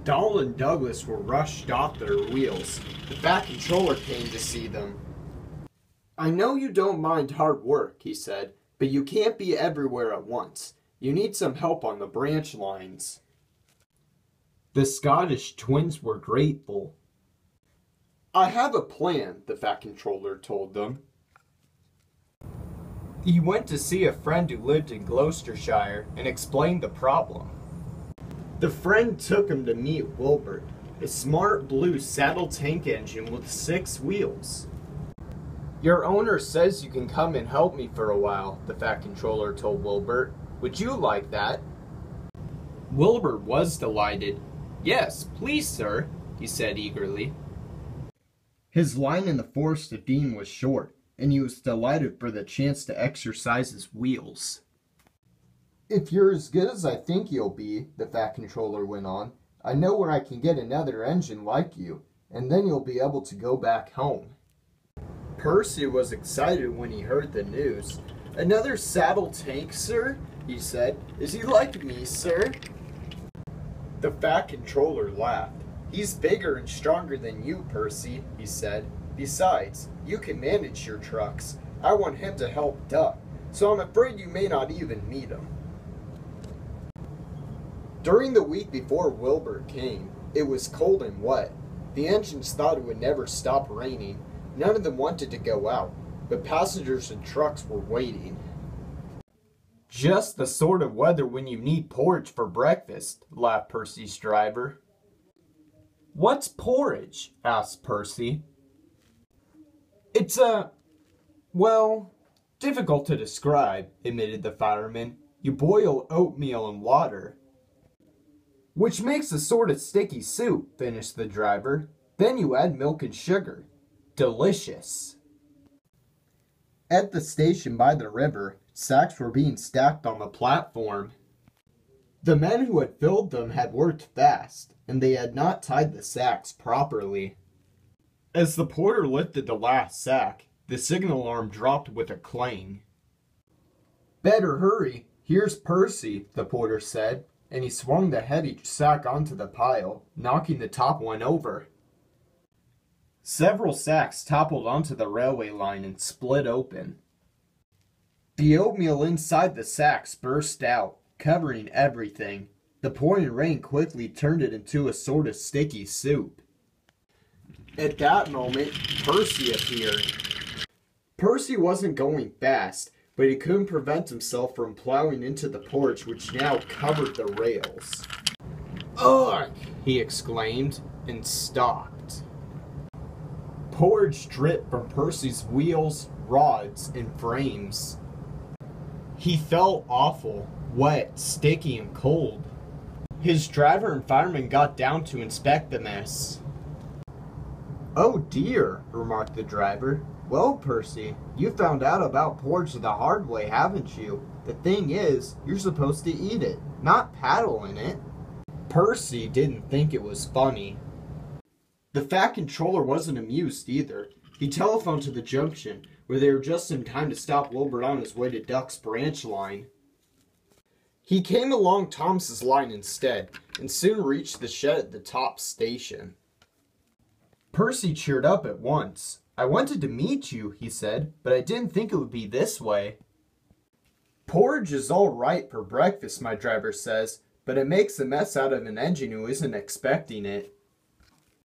Donald and Douglas were rushed off their wheels. The Fat Controller came to see them. "I know you don't mind hard work," he said, "but you can't be everywhere at once. You need some help on the branch lines." The Scottish twins were grateful. "I have a plan," the Fat Controller told them. He went to see a friend who lived in Gloucestershire and explained the problem. The friend took him to meet Wilbert, a smart blue saddle tank engine with 6 wheels. "Your owner says you can come and help me for a while," the Fat Controller told Wilbert. "Would you like that?" Wilbert was delighted. "Yes, please, sir," he said eagerly. His line in the Forest of Dean was short, and he was delighted for the chance to exercise his wheels. "If you're as good as I think you'll be," the Fat Controller went on, "I know where I can get another engine like you, and then you'll be able to go back home." Percy was excited when he heard the news. "Another saddle tank, sir?" he said. "Is he like me, sir?" The Fat Controller laughed. "He's bigger and stronger than you, Percy," he said. "Besides, you can manage your trucks. I want him to help Duck, so I'm afraid you may not even meet him." During the week before Wilbert came, it was cold and wet. The engines thought it would never stop raining. None of them wanted to go out, but passengers and trucks were waiting. "Just the sort of weather when you need porridge for breakfast," laughed Percy's driver. "What's porridge?" asked Percy. "It's well, difficult to describe," admitted the fireman. "You boil oatmeal and water." "Which makes a sort of sticky soup," finished the driver. "Then you add milk and sugar. Delicious." At the station by the river, sacks were being stacked on the platform. The men who had filled them had worked fast, and they had not tied the sacks properly. As the porter lifted the last sack, the signal alarm dropped with a clang. "Better hurry, here's Percy," the porter said, and he swung the heavy sack onto the pile, knocking the top one over. Several sacks toppled onto the railway line and split open. The oatmeal inside the sacks burst out, covering everything. The pouring rain quickly turned it into a sort of sticky soup. At that moment, Percy appeared. Percy wasn't going fast, but he couldn't prevent himself from plowing into the porridge which now covered the rails. "Ugh!" he exclaimed, and stopped. Porridge dripped from Percy's wheels, rods, and frames. He felt awful, wet, sticky, and cold. His driver and fireman got down to inspect the mess. "Oh dear," remarked the driver. "Well, Percy, you found out about porridge the hard way, haven't you? The thing is, you're supposed to eat it, not paddle in it." Percy didn't think it was funny. The Fat Controller wasn't amused either. He telephoned to the junction, where they were just in time to stop Wilbert on his way to Duck's branch line. He came along Thomas's line instead, and soon reached the shed at the top station. Percy cheered up at once. "I wanted to meet you," he said, "but I didn't think it would be this way." "Porridge is all right for breakfast, my driver says, but it makes a mess out of an engine who isn't expecting it."